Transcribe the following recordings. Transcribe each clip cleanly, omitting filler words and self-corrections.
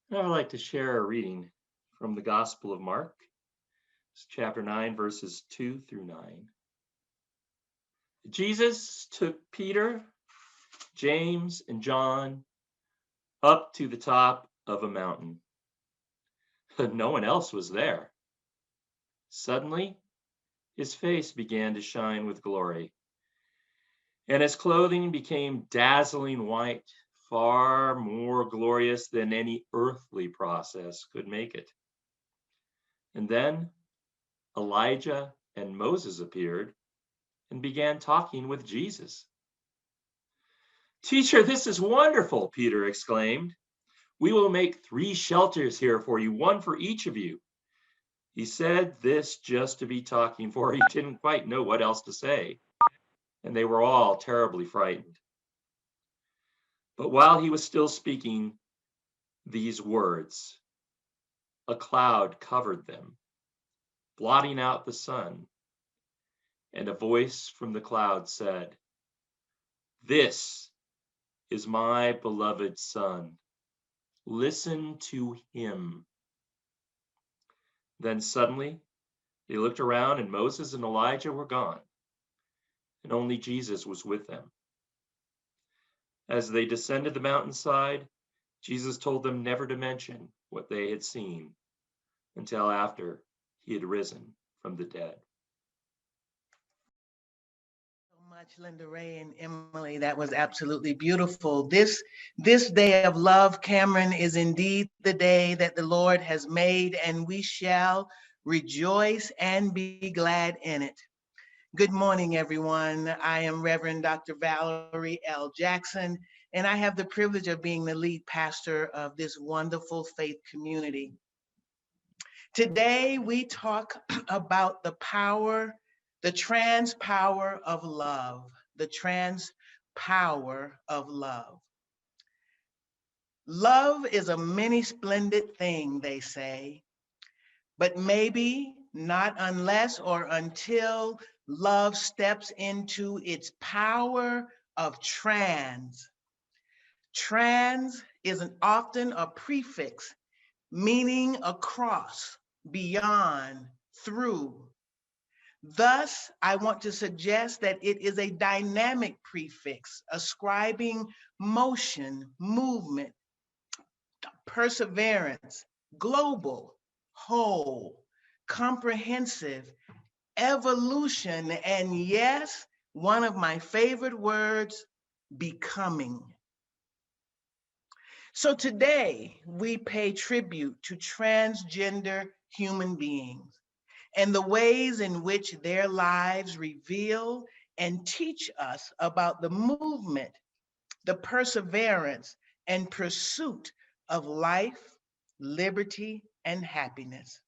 Now I'd like to share a reading from the Gospel of Mark, chapter 9, verses 2 through 9. Jesus took Peter, James, and John up to the top of a mountain. No one else was there. Suddenly, his face began to shine with glory, and his clothing became dazzling white, far more glorious than any earthly process could make it. And then Elijah and Moses appeared and began talking with Jesus. "Teacher, this is wonderful," Peter exclaimed. "We will make 3 shelters here for you, one for each of you." He said this just to be talking, for he didn't quite know what else to say, and they were all terribly frightened. But while he was still speaking these words, a cloud covered them, blotting out the sun, and a voice from the cloud said, "This is my beloved Son. Listen to him." Then suddenly they looked around, and Moses and Elijah were gone, and only Jesus was with them. As they descended the mountainside, Jesus told them never to mention what they had seen until after he had risen from the dead. Much, Linda Ray and Emily. That was absolutely beautiful. This day of love, Cameron, is indeed the day that the Lord has made, and we shall rejoice and be glad in it. Good morning, everyone. I am Reverend Dr. Valerie L. Jackson, and I have the privilege of being the lead pastor of this wonderful faith community. Today, we talk about the trans power of love, the trans power of love. Love is a many splendid thing, they say, but maybe not unless or until love steps into its power of trans. Trans is often a prefix meaning across, beyond, through. Thus, I want to suggest that it is a dynamic prefix ascribing motion, movement, perseverance, global, whole, comprehensive, evolution, and yes, one of my favorite words, becoming. So today, we pay tribute to transgender human beings and the ways in which their lives reveal and teach us about the movement, the perseverance, and pursuit of life, liberty, and happiness.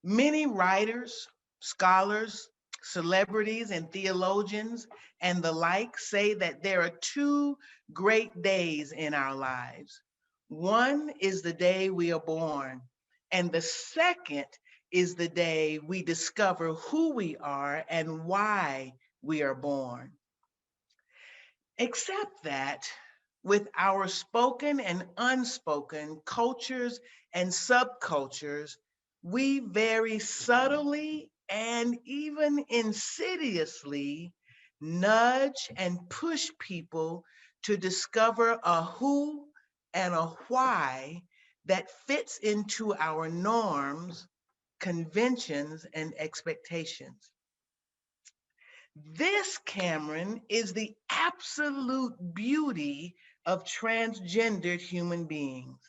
Many writers, scholars, celebrities, and theologians, and the like say that there are 2 great days in our lives. One is the day we are born, and the second is the day we discover who we are and why we are born. Except that with our spoken and unspoken cultures and subcultures, we very subtly and even insidiously nudge and push people to discover a who and a why that fits into our norms, conventions, and expectations. This, Cameron, is the absolute beauty of transgendered human beings.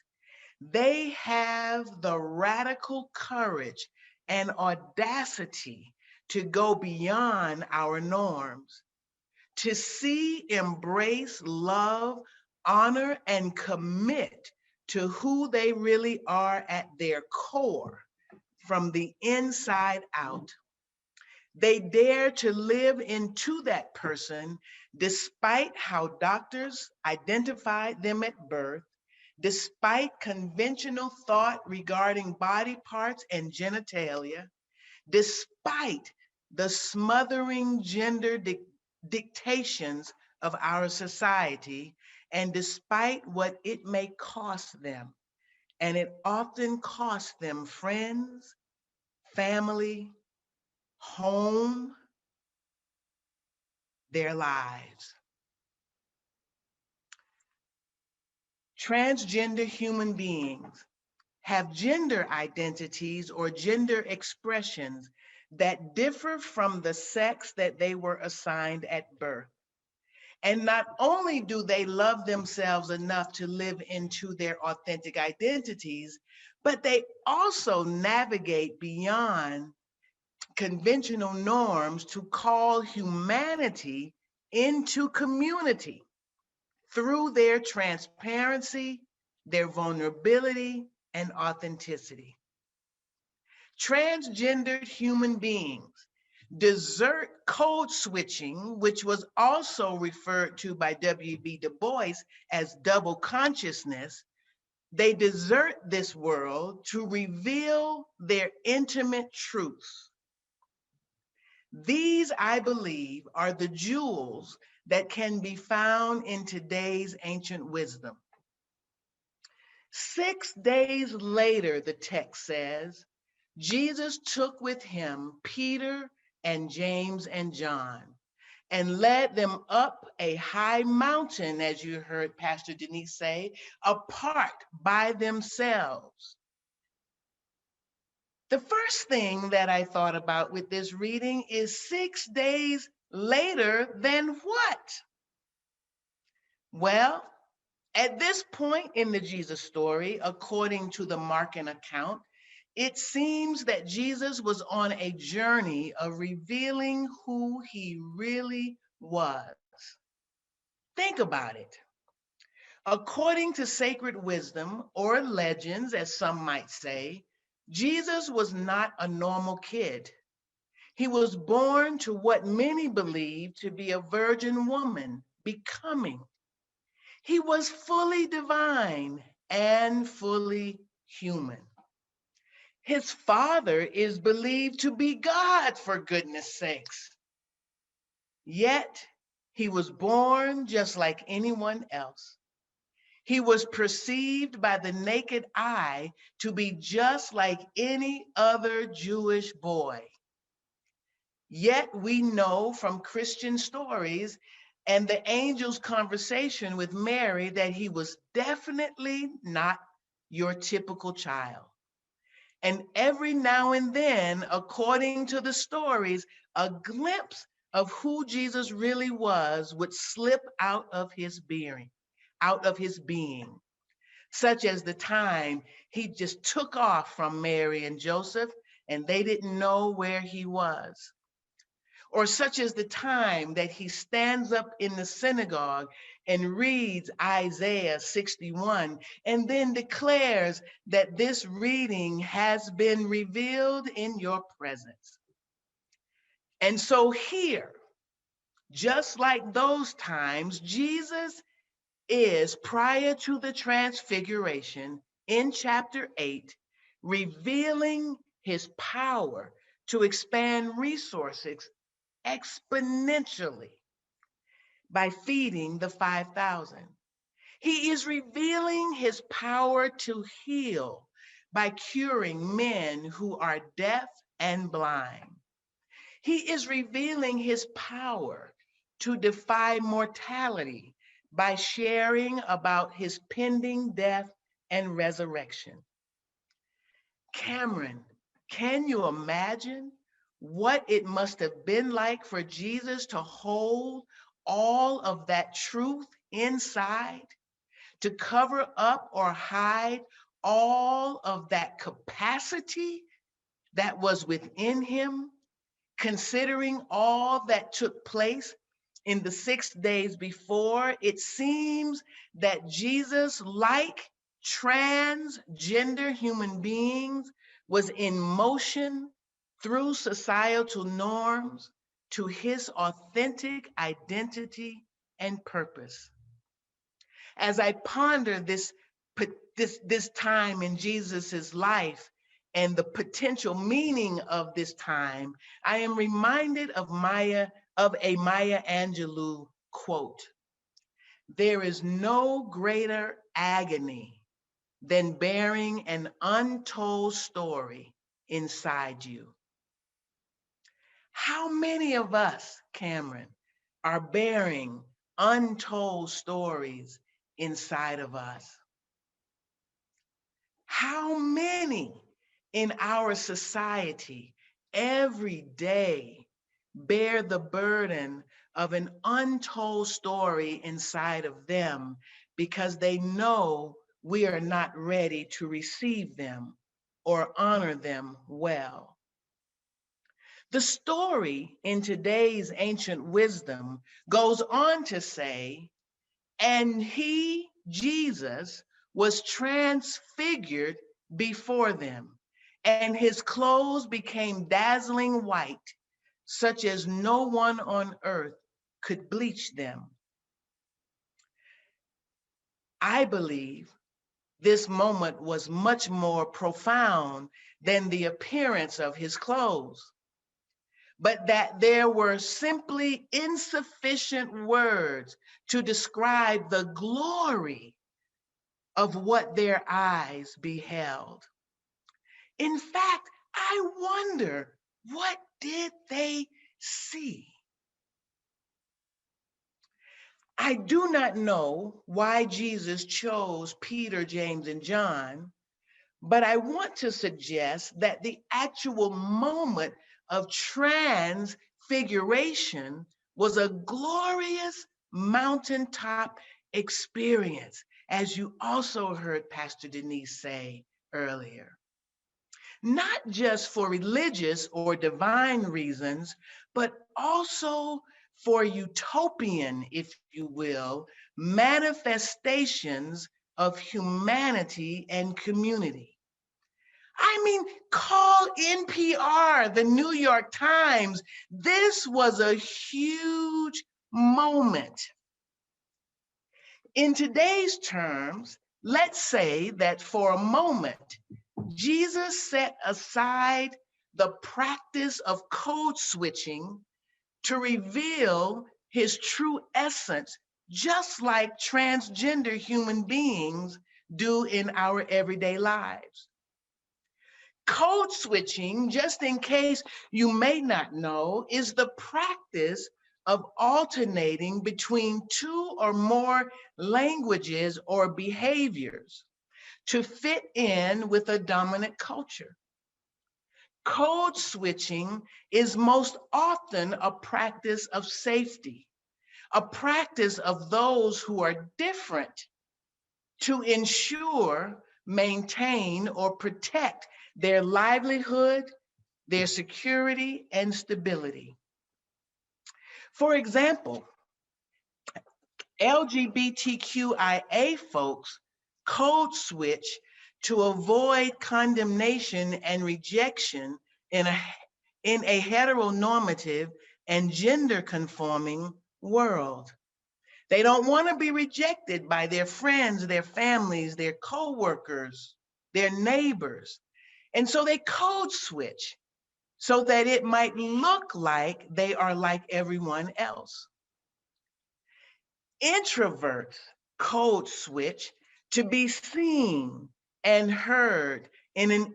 They have the radical courage and audacity to go beyond our norms, to see, embrace, love, honor, and commit to who they really are at their core from the inside out. They dare to live into that person despite how doctors identified them at birth, despite conventional thought regarding body parts and genitalia, despite the smothering gender dictations of our society, and despite what it may cost them. And it often costs them friends, family, home, their lives. Transgender human beings have gender identities or gender expressions that differ from the sex that they were assigned at birth. And not only do they love themselves enough to live into their authentic identities, but they also navigate beyond conventional norms to call humanity into community through their transparency, their vulnerability, and authenticity. Transgendered human beings desert code switching, which was also referred to by W.B. Du Bois as double consciousness. They desert this world to reveal their intimate truths. These, I believe, are the jewels that can be found in today's ancient wisdom. 6 days later, the text says, Jesus took with him Peter and James and John and led them up a high mountain, as you heard Pastor Denise say, apart by themselves. The first thing that I thought about with this reading is 6 days later, then what? Well, at this point in the Jesus story, according to the Markan account, it seems that Jesus was on a journey of revealing who he really was. Think about it. According to sacred wisdom or legends, as some might say, Jesus was not a normal kid. He was born to what many believe to be a virgin woman, becoming. He was fully divine and fully human. His father is believed to be God, for goodness sakes. Yet, he was born just like anyone else. He was perceived by the naked eye to be just like any other Jewish boy. Yet we know from Christian stories and the angel's conversation with Mary that he was definitely not your typical child. And every now and then, according to the stories, a glimpse of who Jesus really was would slip out of his being, such as the time he just took off from Mary and Joseph and they didn't know where he was. Or such as the time that he stands up in the synagogue and reads Isaiah 61 and then declares that this reading has been revealed in your presence. And so here, just like those times, Jesus is, prior to the transfiguration in chapter 8, revealing his power to expand resources exponentially by feeding the 5,000. He is revealing his power to heal by curing men who are deaf and blind. He is revealing his power to defy mortality by sharing about his pending death and resurrection. Cameron, can you imagine what it must have been like for Jesus to hold all of that truth inside, to cover up or hide all of that capacity that was within him, considering all that took place in the 6 days before, it seems that Jesus, like transgender human beings, was in motion through societal norms to his authentic identity and purpose. As I ponder this time in Jesus's life and the potential meaning of this time, I am reminded of a Maya Angelou quote: "There is no greater agony than bearing an untold story inside you." How many of us, Cameron, are bearing untold stories inside of us? How many in our society every day bear the burden of an untold story inside of them because they know we are not ready to receive them or honor them well? The story in today's ancient wisdom goes on to say, "And he, Jesus, was transfigured before them, and his clothes became dazzling white, such as no one on earth could bleach them." I believe this moment was much more profound than the appearance of his clothes, but that there were simply insufficient words to describe the glory of what their eyes beheld. In fact, I wonder, what did they see? I do not know why Jesus chose Peter, James, and John, but I want to suggest that the actual moment of transfiguration was a glorious mountaintop experience, as you also heard Pastor Denise say earlier. Not just for religious or divine reasons, but also for utopian, if you will, manifestations of humanity and community. I mean, call NPR, the New York Times. This was a huge moment. In today's terms, let's say that for a moment, Jesus set aside the practice of code switching to reveal his true essence, just like transgender human beings do in our everyday lives. Code switching, just in case you may not know, is the practice of alternating between two or more languages or behaviors to fit in with a dominant culture. Code switching is most often a practice of safety, a practice of those who are different to ensure, maintain, or protect their livelihood, their security, and stability. For example, LGBTQIA folks code switch to avoid condemnation and rejection in a heteronormative and gender conforming world. They don't want to be rejected by their friends, their families, their coworkers, their neighbors. And so they code switch so that it might look like they are like everyone else. Introverts code switch to be seen and heard in an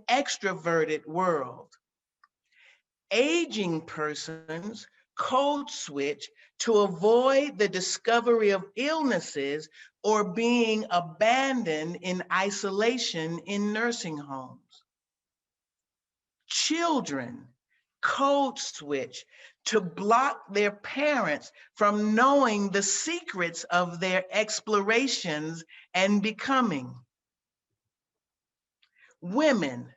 extroverted world. Aging persons code switch to avoid the discovery of illnesses or being abandoned in isolation in nursing homes. Children code switch to block their parents from knowing the secrets of their explorations and becoming. Women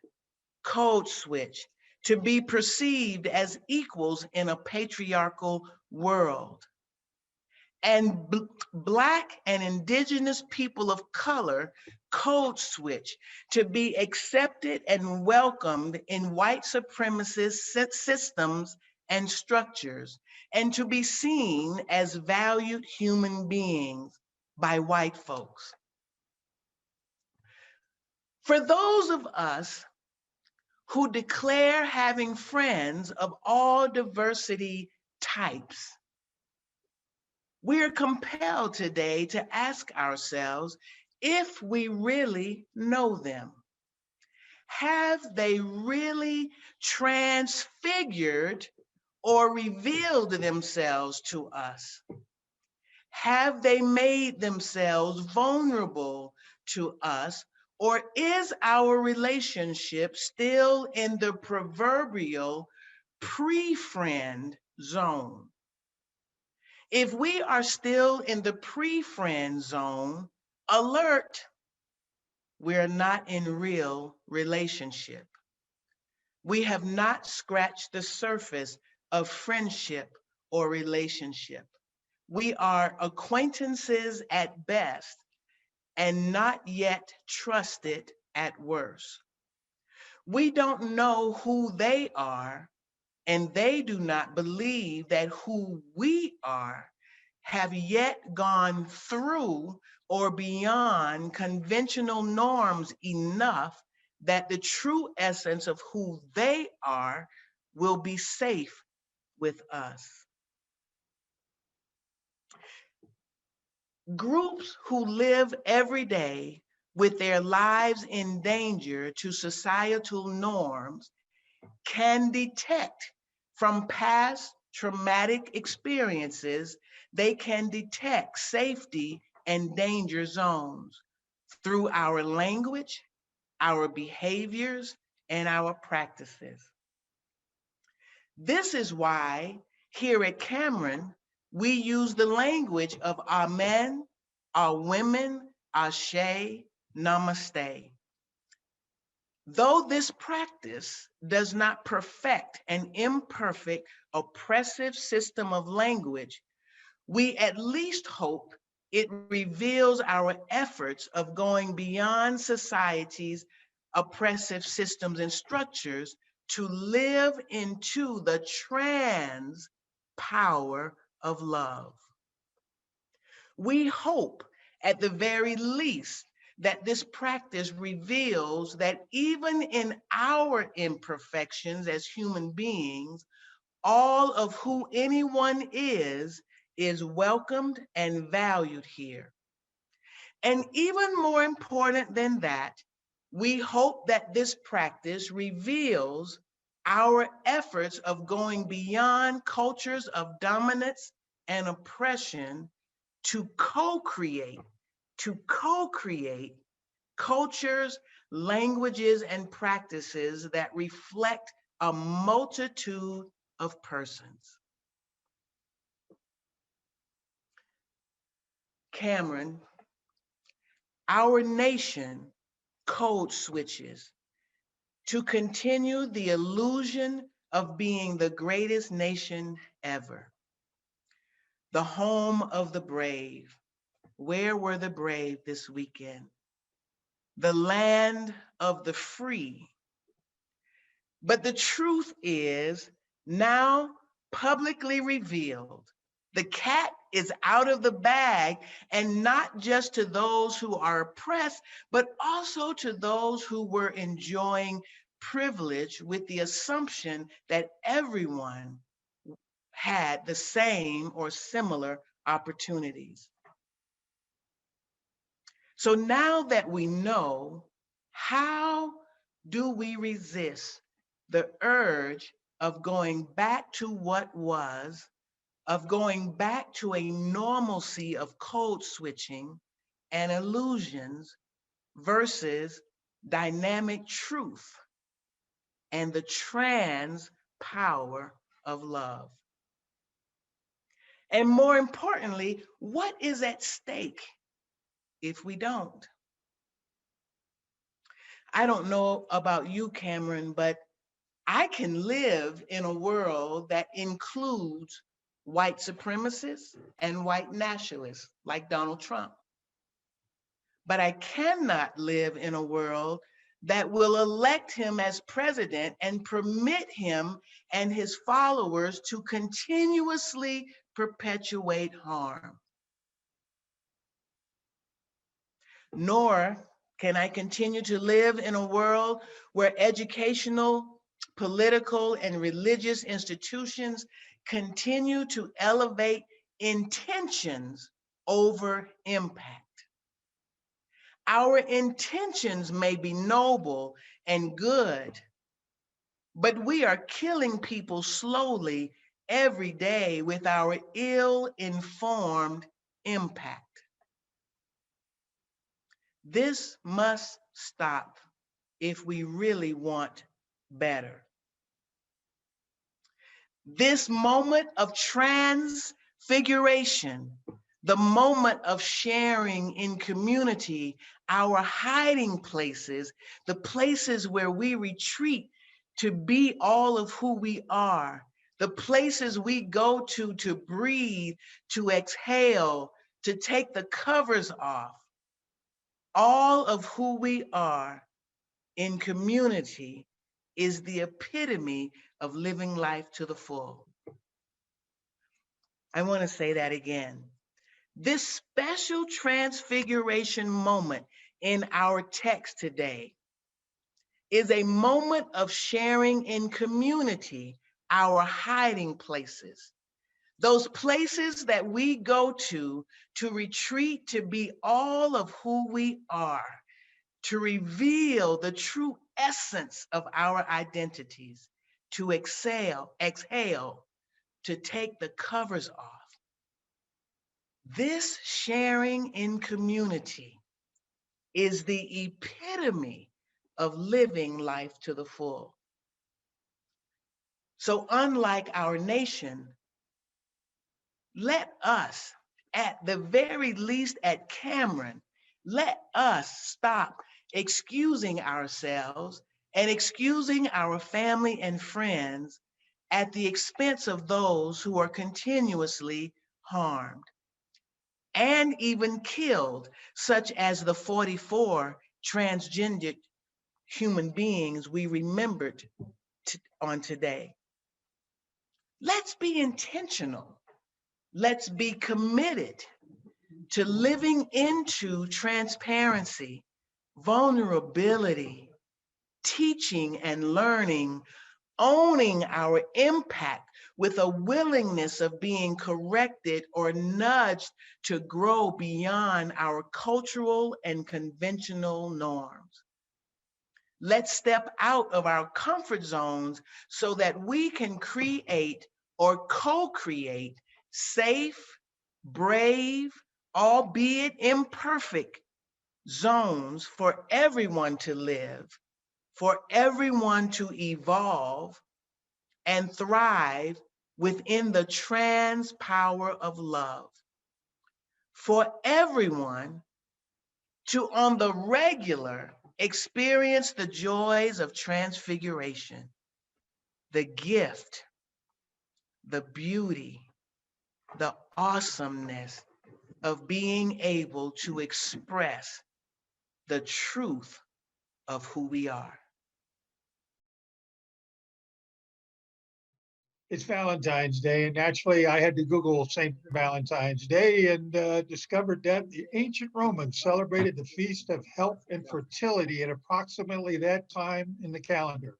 code switch to be perceived as equals in a patriarchal world. And Black and indigenous people of color code switch to be accepted and welcomed in white supremacist systems and structures, and to be seen as valued human beings by white folks. For those of us who declare having friends of all diversity types, we are compelled today to ask ourselves if we really know them. Have they really transfigured or revealed themselves to us? Have they made themselves vulnerable to us, or is our relationship still in the proverbial pre-friend zone? If we are still in the pre-friend zone, alert, we're not in real relationship. We have not scratched the surface of friendship or relationship. We are acquaintances at best and not yet trusted at worst. We don't know who they are, and they do not believe that who we are have yet gone through or beyond conventional norms enough that the true essence of who they are will be safe with us. Groups who live every day with their lives in danger to societal norms can detect from past traumatic experiences, they can detect safety and danger zones through our language, our behaviors, and our practices. This is why here at Cameron, we use the language of amen, our women, ashe, namaste. Though this practice does not perfect an imperfect, oppressive system of language, we at least hope it reveals our efforts of going beyond society's oppressive systems and structures to live into the trans power of love. We hope at the very least that this practice reveals that even in our imperfections as human beings, all of who anyone is welcomed and valued here. And even more important than that, we hope that this practice reveals our efforts of going beyond cultures of dominance and oppression to co-create cultures, languages, and practices that reflect a multitude of persons. Cameron, our nation code switches to continue the illusion of being the greatest nation ever. The home of the brave. Where were the brave this weekend? The land of the free. But the truth is now publicly revealed. The cat is out of the bag, and not just to those who are oppressed, but also to those who were enjoying privilege with the assumption that everyone had the same or similar opportunities. So now that we know, how do we resist the urge of going back to what was, of going back to a normalcy of code switching and illusions versus dynamic truth and the trans power of love? And more importantly, what is at stake if we don't? I don't know about you, Cameron, but I can live in a world that includes white supremacists and white nationalists like Donald Trump. But I cannot live in a world that will elect him as president and permit him and his followers to continuously perpetuate harm. Nor can I continue to live in a world where educational, political, and religious institutions continue to elevate intentions over impact. Our intentions may be noble and good, but we are killing people slowly every day with our ill-informed impact. This must stop if we really want better. This moment of transfiguration, the moment of sharing in community, our hiding places, the places where we retreat to be all of who we are, the places we go to breathe, to exhale, to take the covers off, all of who we are in community is the epitome of living life to the full. I want to say that again. This special transfiguration moment in our text today is a moment of sharing in community our hiding places, those places that we go to retreat to be all of who we are, to reveal the true essence of our identities, to exhale, to take the covers off. This sharing in community is the epitome of living life to the full. So unlike our nation, let us, at the very least at Cameron, let us stop excusing ourselves and excusing our family and friends at the expense of those who are continuously harmed and even killed, such as the 44 transgender human beings we remembered on today. Let's be intentional. Let's be committed to living into transparency, vulnerability, teaching and learning, owning our impact with a willingness of being corrected or nudged to grow beyond our cultural and conventional norms. Let's step out of our comfort zones so that we can create or co-create safe, brave, albeit imperfect, zones for everyone to live, for everyone to evolve and thrive within the trans power of love. For everyone to, on the regular, experience the joys of transfiguration, the gift, the beauty, the awesomeness of being able to express the truth of who we are. It's Valentine's Day, and naturally, I had to Google St. Valentine's Day and discovered that the ancient Romans celebrated the feast of health and fertility at approximately that time in the calendar.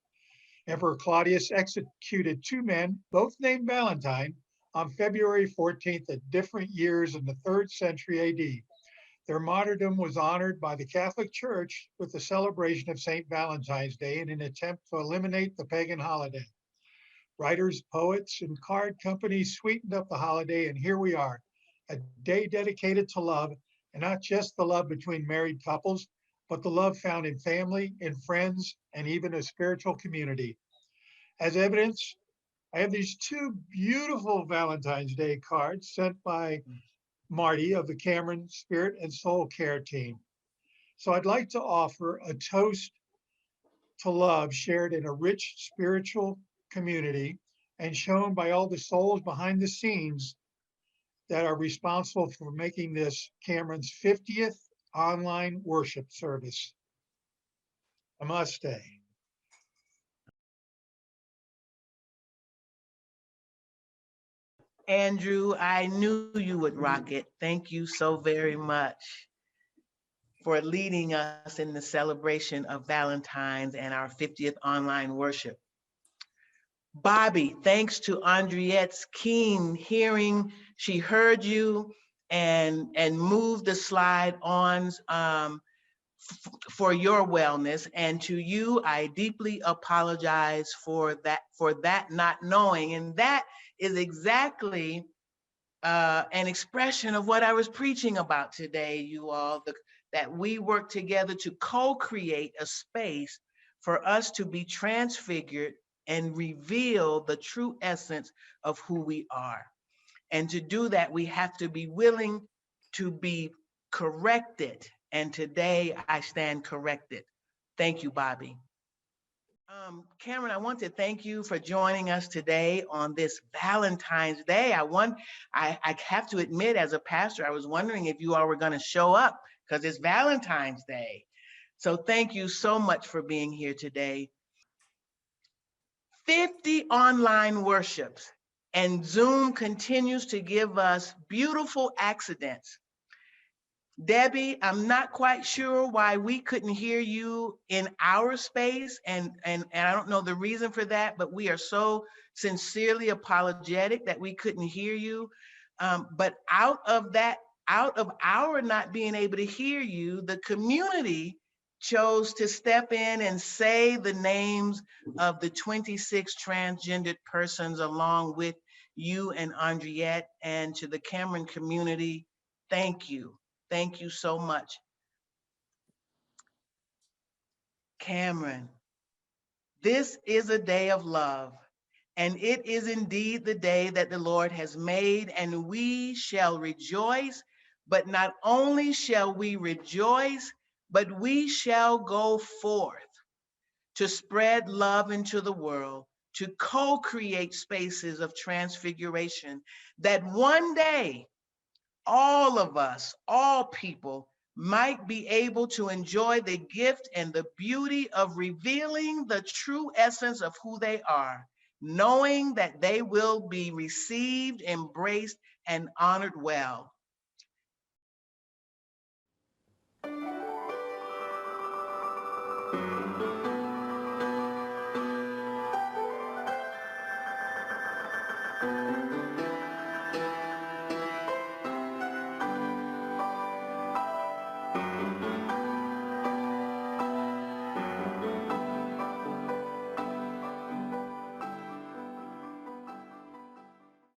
Emperor Claudius executed two men, both named Valentine, on February 14th at different years in the 3rd century AD. Their martyrdom was honored by the Catholic Church with the celebration of St. Valentine's Day in an attempt to eliminate the pagan holiday. Writers, poets, and card companies sweetened up the holiday, and here we are, a day dedicated to love, and not just the love between married couples, but the love found in family, in friends, and even a spiritual community. As evidence, I have these two beautiful Valentine's Day cards sent by Marty of the Cameron Spirit and Soul Care team. So I'd like to offer a toast to love shared in a rich spiritual community and shown by all the souls behind the scenes that are responsible for making this Cameron's 50th online worship service. Namaste. Andrew, I knew you would rock it. Thank you so very much for leading us in the celebration of Valentine's and our 50th online worship. Bobby, thanks to Andriette's keen hearing, she heard you and moved the slide on for your wellness. And to you, I deeply apologize for that not knowing. And that is exactly an expression of what I was preaching about today, you all, that we work together to co-create a space for us to be transfigured and reveal the true essence of who we are. And to do that, we have to be willing to be corrected. And today I stand corrected. Thank you, Bobby. Cameron, I want to thank you for joining us today on this Valentine's Day. I have to admit, as a pastor, I was wondering if you all were going to show up because it's Valentine's Day. So thank you so much for being here today. 50 online worships, and Zoom continues to give us beautiful accidents. Debbie, I'm not quite sure why we couldn't hear you in our space, and I don't know the reason for that, but we are so sincerely apologetic that we couldn't hear you. But out of our not being able to hear you, the community chose to step in and say the names of the 26 transgendered persons along with you and Andriette, and to the Cameron community, thank you. Thank you so much. Cameron, this is a day of love, and it is indeed the day that the Lord has made, and we shall rejoice. But not only shall we rejoice, but we shall go forth to spread love into the world, to co-create spaces of transfiguration, that one day all of us, all people, might be able to enjoy the gift and the beauty of revealing the true essence of who they are, knowing that they will be received, embraced, and honored well.